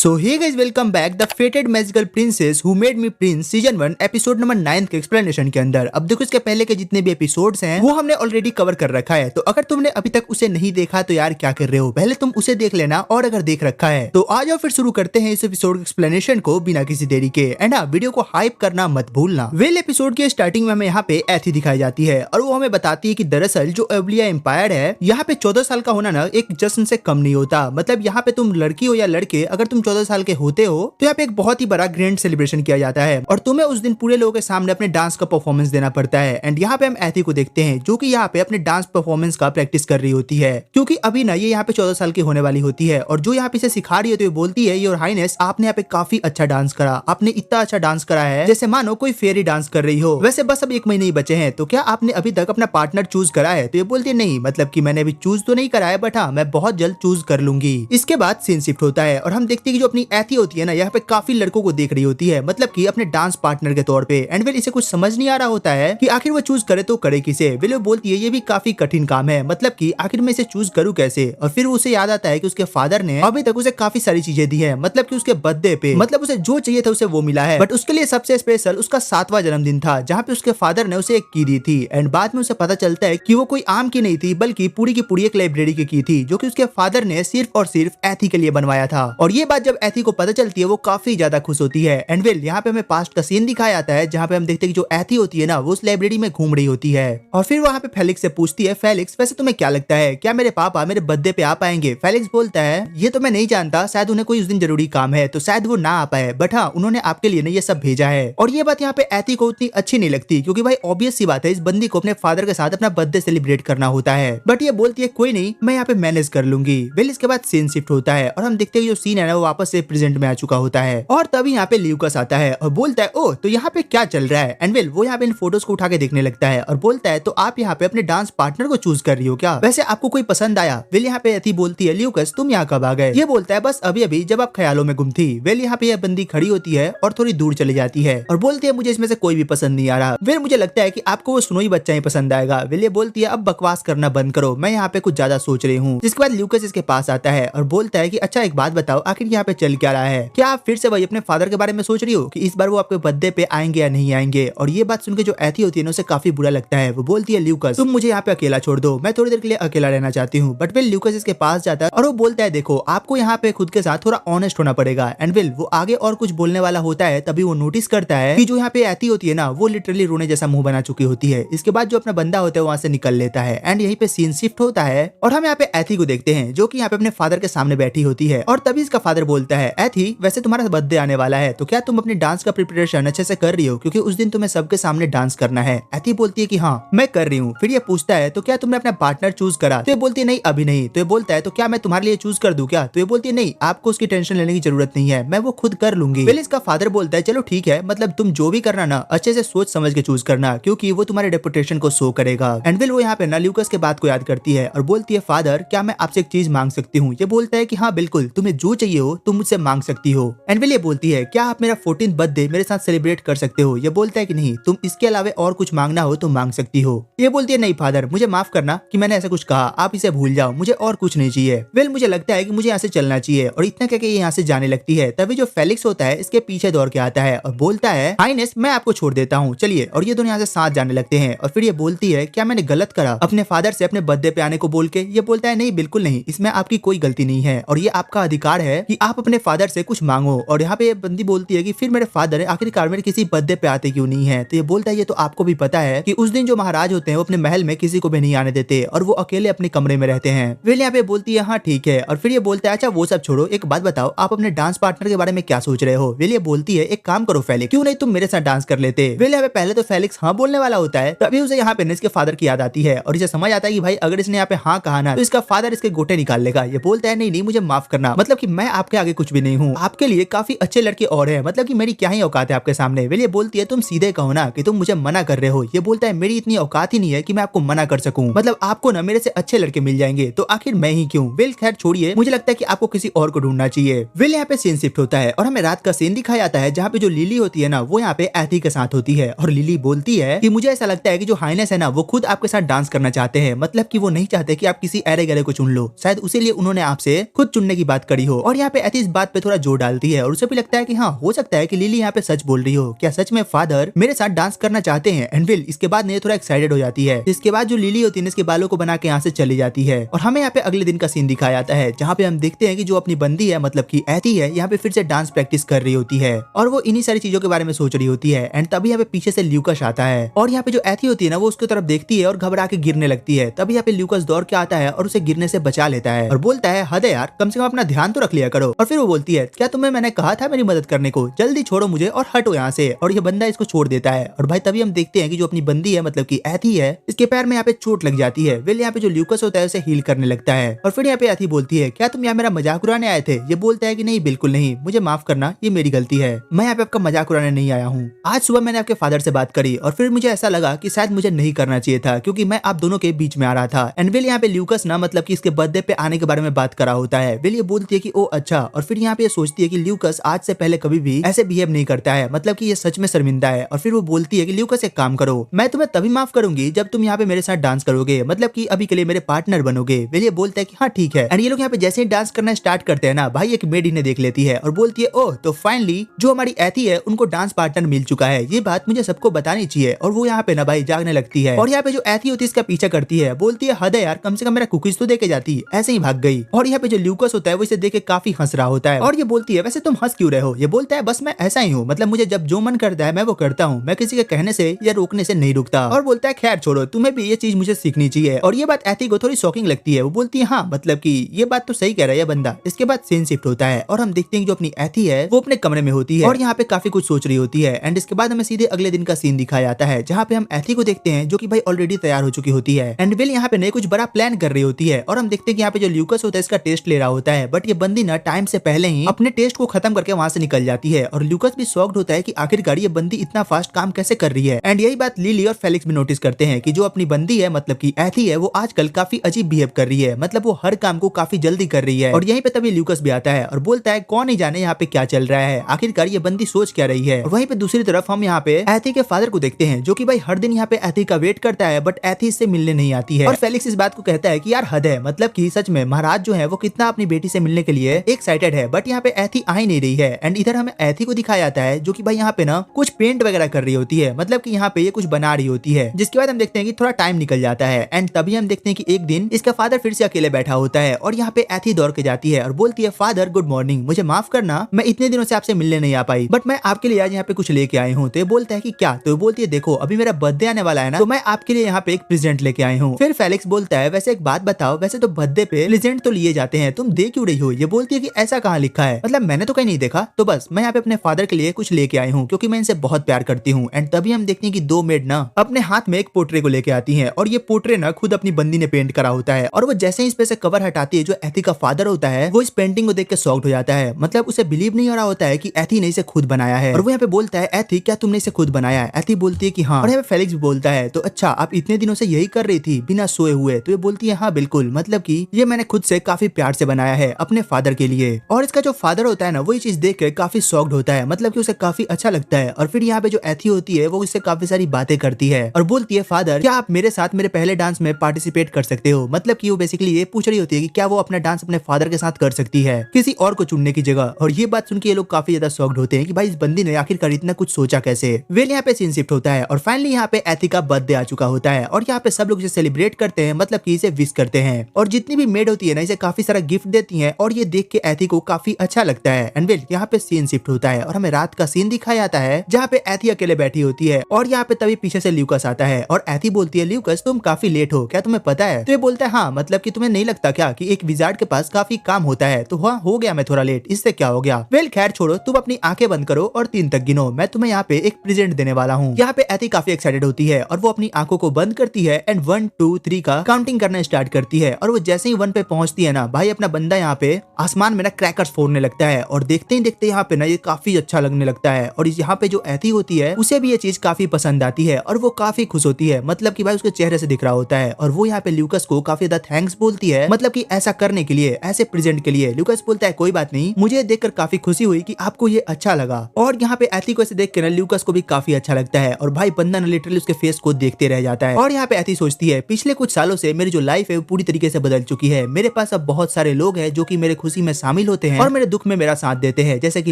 So hey guys, welcome back the fated magical princess who made me prince season 1 episode number 9 के explanation के अंदर। अब देखो, इसके पहले के जितने भी एपिसोड्स हैं वो हमने ऑलरेडी कवर कर रखा है। तो अगर तुमने अभी तक उसे नहीं देखा तो यार क्या कर रहे हो, पहले तुम उसे देख लेना। और अगर देख रखा है तो आ जाओ फिर शुरू करते हैं इस एपिसोड एक्सप्लेनेशन को बिना किसी देरी के। एंड हाँ, वीडियो को हाइप करना मत भूलना। वेल, एपिसोड के स्टार्टिंग में हमें यहाँ पे एथी दिखाई जाती है और वो हमें बताती है कि दरअसल जो एवलिया एम्पायर है यहाँ पे 14 साल का होना ना एक जश्न से कम नहीं होता। मतलब यहाँ पे तुम लड़की हो या लड़के, अगर तुम 14 साल के होते हो तो यहाँ पे एक बहुत ही बड़ा ग्रैंड सेलिब्रेशन किया जाता है और तुम्हें उस दिन पूरे लोगों के सामने अपने डांस का परफॉर्मेंस देना पड़ता है। एंड यहाँ पे हम एथी को देखते हैं जो कि यहाँ पे अपने डांस परफॉर्मेंस का प्रैक्टिस कर रही होती है, क्योंकि अभी ना ये यहाँ पे 14 साल की होने वाली होती है। और जो यहाँ पे इसे सिखा रही होती है बोलती है, योर हाइनेस आपने यहाँ पे काफी अच्छा डांस करा, आपने इतना अच्छा डांस करा है जैसे मानो कोई फेरी डांस कर रही हो। वैसे बस अब 1 महीने ही बचे हैं, तो क्या आपने अभी तक अपना पार्टनर चूज करा है? तो ये बोलती है नहीं, मतलब कि मैंने अभी चूज तो नहीं करा है, बट हाँ मैं बहुत जल्द चूज कर लूंगी। इसके बाद सीन शिफ्ट होता है और हम देखते हैं कि जो अपनी एथी होती है ना यहाँ पे काफी लड़कों को देख रही होती है, मतलब कि अपने डांस पार्टनर के तौर पे। एंड वेल, इसे कुछ समझ नहीं आ रहा होता है कि आखिर वो चूज करे तो करे किसे। वेल, वो बोलती है ये भी काफी कठिन काम है, मतलब कि आखिर मैं इसे चूज करूँ कैसे। और फिर उसे याद आता है कि उसके फादर ने अभी तक उसे काफी सारी चीजें दी है, मतलब कि उसके बर्थडे पे मतलब उसे जो चाहिए था उसे वो मिला है, बट उसके लिए सबसे स्पेशल उसका 7वां जन्मदिन था जहाँ पे उसके फादर ने उसे एक की दी थी। एंड बाद में उसे पता चलता है कि वो कोई आम की नहीं थी बल्कि पूरी की पूरी एक लाइब्रेरी की थी, जो कि उसके फादर ने सिर्फ और सिर्फ एथी के लिए बनवाया था। और ये बात जब एथी को पता चलती है वो काफी ज्यादा खुश होती है। एंड वेल, यहाँ पे हमें पास्ट का सीन दिखाया जाता है जहाँ पे हम देखते हैं कि जो एथी होती है ना वो उस लाइब्रेरी में घूम रही होती है और फिर वहाँ पे फेलिक्स से पूछती है, फेलिक्स वैसे तुम्हें क्या लगता है, क्या मेरे पापा मेरे बर्थडे पे आ पाएंगे? फेलिक्स बोलता है ये तो मैं नहीं जानता, शायद उन्हें कोई उस दिन जरूरी काम है तो शायद वो ना आ पाए, बट हाँ उन्होंने आपके लिए ये सब भेजा है। और ये बात यहाँ पे एथी को उतनी अच्छी नहीं लगती, क्योंकि भाई ऑब्वियस सी बात है इस बंदी को अपने फादर के साथ अपना बर्थडे सेलिब्रेट करना होता है। बट ये बोलती है कोई नहीं, मैं यहाँ पे मैनेज कर लूंगी। वेल, इसके बाद सीन शिफ्ट होता है और हम देखते हैं जो सीन है ना वो वापस से प्रेजेंट में आ चुका होता है। और तभी यहाँ पे ल्यूकस आता है और बोलता है ओ तो यहाँ पे क्या चल रहा है। एंड वेल, वो यहाँ पे इन फोटोज को उठा के देखने लगता है और बोलता है तो आप यहाँ पे अपने डांस पार्टनर को चूज कर रही हो क्या, वैसे आपको कोई पसंद आया? वेल, यहाँ पे एथी बोलती है ल्यूकस तुम यहाँ कब आ गए? ये बोलता है बस अभी अभी जब आप ख्यालों में गुम थी। वेल, यहाँ पे यह बंदी खड़ी होती है और थोड़ी दूर चली जाती है और बोलती है मुझे इसमें से कोई भी पसंद नहीं आ रहा। वेल, मुझे लगता है कि आपको वो सुनोई बच्चा ही पसंद आएगा। वेल, ये बोलती है अब बकवास करना बंद करो, मैं यहाँ पे कुछ ज्यादा सोच रही हूँ। जिसके बाद ल्यूकस इसके पास आता है और बोलता है कि अच्छा एक बात बताओ, आखिर यहाँ पे चल क्या रहा है? क्या आप फिर से वही अपने फादर के बारे में सोच रही हो कि इस बार वो आपके बर्थडे पे आएंगे या नहीं आएंगे? और ये बात सुनकर जो एथी होती है उसे काफी बुरा लगता है। वो बोलती है ल्यूकस तुम मुझे यहाँ पे अकेला छोड़ दो, मैं थोड़ी देर के लिए अकेला रहना चाहती हूँ। बट वेल, ल्यूकस इसके पास जाता है और वो बोलता है देखो आपको यहाँ पे खुद के साथ थोड़ा ऑनेस्ट होना पड़ेगा। एंड वेल, वो आगे और कुछ बोलने वाला होता है तभी वो नोटिस करता है कि जो यहाँ पे एथी होती है ना वो लिटरली रोने जैसा मुंह बना चुकी होती है। इसके बाद जो अपना बंदा होता है वहां से निकल लेता है। एंड यहीं पे सीन शिफ्ट होता है और हम यहाँ पे एथी को देखते हैं जो कि यहाँ पे अपने फादर के सामने बैठी होती है। और तभी इसका फादर बोलता है एथी वैसे तुम्हारा बर्थडे आने वाला है तो क्या तुम अपने डांस का प्रिपरेशन अच्छे से कर रही हो, क्योंकि उस दिन तुम्हें सबके सामने डांस करना है। एथी बोलती है कि हाँ मैं कर रही हूँ। फिर ये पूछता है तो क्या तुमने अपना पार्टनर चूज करा? तो ये बोलती है नहीं अभी नहीं। तो ये बोलता है तो क्या मैं तुम्हारे लिए चूज कर दूं क्या? तो ये बोलती है नहीं, आपको उसकी टेंशन लेने की जरूरत नहीं है, मैं वो खुद कर लूंगी। पहले इसका फादर बोलता है चलो ठीक है, मतलब तुम जो भी करना ना अच्छे से सोच समझ के चूज करना, क्योंकि वो तुम्हारे रेपुटेशन को शो करेगा। एंड वेल, वो यहाँ पे ना ल्यूकस के बात को याद करती है और बोलती है फादर क्या मैं आपसे एक चीज मांग सकती हूँ? ये बोलता है कि हाँ बिल्कुल, तुम्हें जो चाहिए हो तुम मुझसे मांग सकती हो। एंड वेल, ये बोलती है क्या आप मेरा 14th बर्थडे मेरे साथ सेलिब्रेट कर सकते हो? ये बोलता है कि नहीं, तुम इसके अलावा और कुछ मांगना हो तो मांग सकती हो। ये बोलती है नहीं फादर, मुझे माफ करना कि मैंने ऐसा कुछ कहा, आप इसे भूल जाओ, मुझे और कुछ नहीं चाहिए। वेल, मुझे लगता है कि मुझे यहाँ से चलना चाहिए। और इतना कहकर ये यहाँ से जाने लगती है। तभी जो फेलिक्स होता है इसके पीछे दौड़ के आता है और बोलता है हाइनेस मैं आपको छोड़ देता हूँ, चलिए। और ये दोनों यहाँ से साथ जाने लगते हैं। और फिर ये बोलती है क्या मैंने गलत करा अपने फादर से अपने बर्थडे पे आने को बोल के? ये बोलता है नहीं बिल्कुल नहीं, इसमें आपकी कोई गलती नहीं है और ये आपका अधिकार है कि आप अपने फादर से कुछ मांगो। और यहाँ पे ये बंदी बोलती है कि फिर मेरे फादर आखिरकार मेरे किसी बर्थडे पे आते क्यों नहीं है? तो ये बोलता है ये तो आपको भी पता है कि उस दिन जो महाराज होते हैं वो अपने महल में किसी को भी नहीं आने देते और वो अकेले अपने कमरे में रहते हैं। वेल, यहाँ पे बोलती है हाँ ठीक है। और फिर ये बोलता है अच्छा वो सब छोड़ो, एक बात बताओ आप अपने डांस पार्टनर के बारे में क्या सोच रहे हो? वेल, ये बोलती है एक काम करो फेलिक्स, क्यों नहीं तुम मेरे साथ डांस कर लेते? वेल, यहाँ पे पहले तो फेलिक्स हाँ बोलने वाला होता है, तभी उसे यहाँ पे इसके फादर की याद आती है और इसे समझ आता है कि भाई अगर इसने यहाँ पे हाँ कहा ना तो इसका फादर इसके गोटे निकाल लेगा। ये बोलता है नहीं नहीं मुझे माफ करना, मतलब कि मैं आपके आगे कुछ भी नहीं हूँ, आपके लिए काफी अच्छे लड़के और है, मतलब कि मेरी क्या ही औकात है आपके सामने। वेल, ये बोलती है तुम सीधे कहो ना कि तुम मुझे मना कर रहे हो। ये बोलता है मेरी इतनी औकात ही नहीं है कि मैं आपको मना कर सकूं, मतलब आपको ना मेरे से अच्छे लड़के मिल जाएंगे तो आखिर मैं ही क्यों? वेल, खैर छोड़िए, मुझे लगता है कि आपको किसी और को ढूंढना चाहिए। वेल, यहाँ पे सीन शिफ्ट होता है और हमें रात का सीन दिखाया जाता है जहाँ पे जो लिली होती है ना वो यहाँ पे एथी के साथ होती है और लिली बोलती है कि मुझे ऐसा लगता है कि जो हाइनेस है ना वो खुद आपके साथ डांस करना चाहते हैं, मतलब कि वो नहीं चाहते कि आप किसी अरे गरे को चुन लो, शायद उसी लिए उन्होंने आपसे खुद चुनने की बात करी हो। और यहाँ पे एथी इस बात पे थोड़ा जोर डालती है और उसे भी लगता है कि हाँ हो सकता है कि लिली यहाँ पे सच बोल रही हो, क्या सच में फादर मेरे साथ डांस करना चाहते हैं। एंड विल इसके बाद ये थोड़ा एक्साइटेड हो जाती है। इसके बाद जो लिली होती है इसके बालों को बना के यहाँ से चली जाती है और हमें यहाँ पे अगले दिन का सीन दिखाया जाता है जहाँ पे हम देखते हैं कि जो अपनी बंदी है मतलब की एथी है यहाँ पे फिर से डांस प्रैक्टिस कर रही होती है और वो इन्हीं सारी चीजों के बारे में सोच रही होती है। एंड तभी यहाँ पे पीछे से ल्यूकस आता है और यहाँ पे जो एथी होती है ना वो उसकी तरफ देखती है और घबरा के गिरने लगती है। तभी यहाँ पे ल्यूकस दौड़ के आता है और उसे गिरने से बचा लेता है और बोलता है हद है यार, कम से कम अपना ध्यान तो रख लिया करो। और फिर वो बोलती है क्या तुम्हें मैंने कहा था मेरी मदद करने को, जल्दी छोड़ो मुझे और हटो यहाँ से। और ये बंदा इसको छोड़ देता है और भाई तभी हम देखते हैं कि जो अपनी बंदी है मतलब की एथी है इसके पैर में यहाँ पे चोट लग जाती है। वेल यहाँ पे जो ल्यूकस होता है उसे हील करने लगता है और फिर यहाँ पे एथी बोलती है क्या तुम यहाँ मेरा मजाक उड़ाने आए थे। ये बोलता है कि नहीं बिल्कुल नहीं, मुझे माफ करना, ये मेरी गलती है, मैं यहाँ पे आपका मजाक उड़ाने नहीं आया हूँ। आज सुबह मैंने आपके फादर से बात करी और फिर मुझे ऐसा लगा कि शायद मुझे नहीं करना चाहिए था क्योंकि मैं आप दोनों के बीच में आ रहा था। एंड वेल यहाँ पे ल्यूकस ना मतलब कि इसके बर्थडे पे आने के बारे में बात करा होता है। वेल ये बोलती है कि ओ अच्छा, और फिर यहाँ पे ये सोचती है कि ल्यूकस आज से पहले कभी भी ऐसे बिहेव नहीं करता है, मतलब कि ये सच में शर्मिंदा है। और फिर वो बोलती है कि ल्यूकस एक काम करो, मैं तुम्हें तभी माफ करूंगी जब तुम यहाँ पे मेरे साथ डांस करोगे, मतलब कि अभी के लिए मेरे पार्टनर बनोगे। वेल ये बोलता है कि हाँ ठीक है। एंड ये लोग यहाँ पे जैसे ही डांस करना स्टार्ट करते हैं ना भाई एक मेड इन्हें देख लेती है और बोलती है ओह तो फाइनली जो हमारी एथी है उनको डांस पार्टनर मिल चुका है, ये बात मुझे सबको बतानी चाहिए। और वो यहाँ पे ना भाई जागने लगती है और यहाँ पे जो एथी होती है इसका पीछा करती है, बोलती है हद है यार, कम से कम मेरा कुकीज तो देके जाती, ऐसे ही भाग गई। और यहाँ पे जो ल्यूकस होता है वो इसे देख के काफी हंस रहा होता है और ये बोलती है वैसे तुम हंस क्यों रहे हो। ये बोलता है बस मैं ऐसा ही हूँ, मतलब मुझे जब जो मन करता है मैं वो करता हूँ, मैं किसी के कहने से या रोकने से नहीं रुकता। और बोलता है खैर छोड़ो, तुम्हें भी ये चीज मुझे सीखनी चाहिए। और ये बात एथी को थोड़ी शॉकिंग लगती है, वो बोलती है हाँ मतलब कि ये बात तो सही कह रहा है बंदा। इसके बाद सीन शिफ्ट होता है और हम देखते हैं जो अपनी एथी है वो अपने कमरे में होती है और यहाँ पे काफी कुछ सोच रही होती है। एंड इसके बाद हमें सीधे अगले दिन का सीन दिखाया जाता है जहाँ पे हम एथी को देखते हैं जो कि भाई ऑलरेडी तैयार हो चुकी होती है। एंड विल यहाँ पे नए कुछ बड़ा प्लान कर रही होती है और हम देखते हैं कि यहाँ पे जो ल्यूकस होता है इसका टेस्ट ले रहा होता है, बट ये बंदी ना टाइम से पहले ही अपने टेस्ट को खत्म करके वहाँ से निकल जाती है। और ल्यूकस भी शॉक्ड होता है कि आखिरकार ये बंदी इतना फास्ट काम कैसे कर रही है। एंड यही बात लिली और फेलिक्स भी नोटिस करते हैं कि जो अपनी बंदी है मतलब की एथी है वो आजकल काफी अजीब बिहेव कर रही है, मतलब वो हर काम को काफी जल्दी कर रही है। और यहीं पे तभी ल्यूकस भी आता है और बोलता है कौन नहीं जाने यहाँ पे क्या चल रहा है, आखिरकार ये बंदी सोच क्या रही है। और वहीं पे दूसरी तरफ हम यहाँ पे एथी के फादर को देखते हैं जो कि भाई हर दिन यहाँ पे एथी का वेट करता है बट एथी इससे मिलने नहीं आती है। और फेलिक्स इस बात को कहता है कि यार हद है, मतलब कि सच में महाराज जो है वो कितना अपनी बेटी से मिलने के लिए एक्साइटेड है, बट यहाँ पे एथी आ ही नहीं रही है। एंड इधर हमें एथी को दिखाया जाता है जो कि भाई यहाँ पे ना कुछ पेंट वगैरह कर रही होती है, मतलब कि यहाँ पे ये कुछ बना रही होती है। जिसके बाद हम देखते हैं कि थोड़ा टाइम निकल जाता है एंड तभी हम देखते हैं कि एक दिन इसका फादर फिर से अकेले बैठा होता है और यहाँ पे एथी दौड़ के जाती है और बोलती है फादर गुड मॉर्निंग, मुझे माफ करना मैं इतने दिनों से आपसे मिलने नहीं आ पाई, बट मैं आपके लिए आज यहाँ पे कुछ लेके आई हूँ। तो ये बोलता है कि क्या, तो बोलती है देखो अभी मेरा बर्थडे आने वाला है ना, तो मैं आपके लिए यहाँ पे एक प्रेजेंट लेके आई हूँ। फिर फेलिक्स बोलता है वैसे एक बात बताओ, वैसे तो बर्थडे पे प्रेजेंट तो लिए जाते हैं, तुम दे क्यों रही हो। ये बोलती है कि ऐसा कहाँ लिखा है, मतलब मैंने तो कहीं नहीं देखा, तो बस मैं यहाँ पे अपने फादर के लिए कुछ लेके आई हूँ क्योंकि मैं इनसे बहुत प्यार करती हूँ। एंड तभी हम देखते हैं कि दो मेड ना अपने हाथ में एक पोर्ट्रे को लेके आती है और ये पोर्ट्रे ना खुद अपनी बंदी ने पेंट करा होता है। और वो जैसे ही इस पे से कवर हटाती है जो एथी का फादर होता है वो इस पेंटिंग को देख के शॉक्ड हो जाता है, मतलब उसे बिलीव नहीं हो रहा होता है कि एथी ने इसे खुद बनाया है। और वो यहाँ पे बोलता है एथी क्या तुमने इसे खुद बनाया है। एथी बोलती है कि हाँ। और यहाँ पे फेलिक्स भी बोलता है तो अच्छा आप इतने दिनों से यही कर रही थी बिना सोए हुए। तो ये बोलती है हाँ बिल्कुल, मतलब कि ये मैंने खुद से काफी प्यार से बनाया है अपने फादर के लिए। और इसका जो फादर होता है ना वो ये चीज देख के काफी शॉक्ड होता है, मतलब कि उसे काफी अच्छा लगता है। और फिर यहाँ पे जो एथी होती है वो इससे काफी सारी बातें करती है और बोलती है फादर क्या आप मेरे साथ मेरे पहले डांस में पार्टिसिपेट कर सकते हो, मतलब कि वो बेसिकली ये पूछ रही होती है कि क्या वो अपना डांस अपने फादर के साथ कर सकती है किसी और को चुनने की जगह। और ये बात सुन के ये लोग काफी ज्यादा शॉक्ड होते हैं कि भाई इस बंदी ने आखिरकार इतना कुछ सोचा कैसे। वेल यहाँ पे सीन शिफ्ट होता है और फाइनली यहाँ पे एथी का बर्थडे आ चुका होता है और यहाँ पे सब लोग इसे सेलिब्रेट करते हैं, मतलब कि इसे विश करते हैं। और जितनी भी मेड होती है ना इसे काफी सारा गिफ्ट देती है और ये देख के एथी को काफी अच्छा लगता है। एंड वेल यहाँ पे सीन शिफ्ट होता है और हमें रात का सीन दिखाया जाता है जहाँ पे एथी अकेले बैठी होती है और यहाँ पे तभी पीछे से ल्यूकस आता है और एथी बोलती है ल्यूकस तुम काफी लेट हो, क्या तुम्हें पता है। तो ये बोलता है हाँ, मतलब कि तुम्हें नहीं लगता क्या कि एक विजार्ड के पास काफी काम होता है। तो हाँ हो गया मैं थोड़ा लेट, इससे क्या हो गया। वेल खैर छोड़ो, तुम अपनी आंखें बंद करो और 3 तक गिनो, मैं तुम्हें यहाँ पे एक प्रेजेंट देने वाला हूँ। यहाँ पे एथी काफी एक्साइटेड होती है और वो अपनी आंखों को बंद करती है एंड 1 2 3 का काउंटिंग करना स्टार्ट करती है। और वो जैसे ही 1 पे पहुंचती है ना भाई अपना बंदा यहाँ पे आसमान में ना क्रैकर्स फोड़ने लगता है और देखते ही देखते यहाँ पे ना ये काफी अच्छा लगने लगता है। और यहाँ पे जो एथी होती है उसे भी ये चीज काफी पसंद आती है और वो काफी खुश होती है, मतलब कि भाई उसके चेहरे से दिख रहा होता है। और वो यहाँ पे ल्यूकस को काफी ज्यादा थैंक्स बोलती है, मतलब कि ऐसा करने के लिए, ऐसे प्रेजेंट के लिए। ल्यूकस बोलता है कोई बात नहीं, मुझे देखकर काफी खुशी हुई कि आपको ये अच्छा लगा। और यहाँ पे एथी को ऐसे देख के ना ल्यूकस को भी काफी अच्छा लगता है और भाई बंदा ना लिटरली उसके फेस को देखते रह जाता है। और यहाँ पे एथी सोचती है पिछले कुछ सालों से मेरी जो लाइफ है वो पूरी तरीके से बदल चुकी है, मेरे पास अब बहुत सारे लोग हैं जो कि मेरे खुशी में शामिल शामिल होते हैं और मेरे दुख में मेरा साथ देते हैं, जैसे कि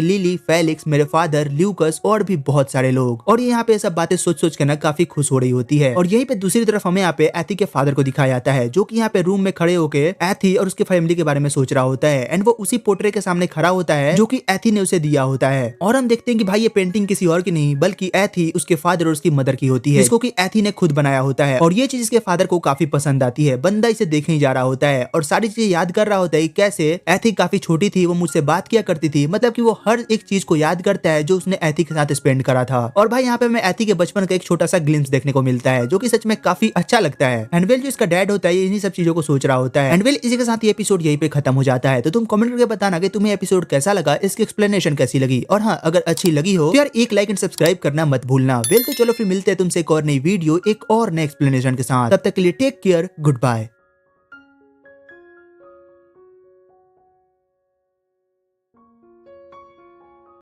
लिली, फेलिक्स, मेरे फादर, ल्यूकस और भी बहुत सारे लोग। और ये यहाँ पे सब बातें सोच सोच के ना काफी खुश हो रही होती है। और यहीं पे दूसरी तरफ हमें यहाँ पे एथी के फादर को दिखाया जाता है, जो कि यहाँ पे रूम में खड़े होकर एथी और उसके फैमिली के बारे में सोच रहा होता है। एंड वो उसी पोर्ट्रेट के सामने खड़ा होता है जो कि एथी ने उसे दिया होता है। और हम देखते हैं कि भाई ये पेंटिंग किसी और की नहीं बल्कि एथी, उसके फादर और उसकी मदर की होती है, जिसको कि एथी ने खुद बनाया होता है। और ये चीज इसके फादर को काफी पसंद आती है। बंदा इसे देखने जा रहा होता है और सारी चीजें याद कर रहा होता है। कैसे एथी काफी छोटी थी, वो मुझसे बात किया करती थी, मतलब कि वो हर एक चीज को याद करता है जो उसने एथी के साथ स्पेंड करा था। और भाई यहाँ पे हमें एथी के बचपन का एक छोटा सा ग्लिम्स देखने को मिलता है, जो कि सच में काफी अच्छा लगता है। एंडवेल जो इसका डैड होता है इन्हीं सब चीजों को सोच रहा होता है। एंडवेल इसी के साथ ये एपिसोड यहीं पे खत्म हो जाता है। तो तुम कमेंट करके बताना कि तुम्हें एपिसोड कैसा लगा, इसकी एक्सप्लेनेशन कैसी लगी। और हाँ, अगर अच्छी लगी हो तो यार एक लाइक एंड सब्सक्राइब करना मत भूलना। वेल तो चलो फिर मिलते हैं तुमसे एक और नई वीडियो, एक और नए एक्सप्लेनेशन के साथ। तब तक के लिए टेक केयर, गुड बाय।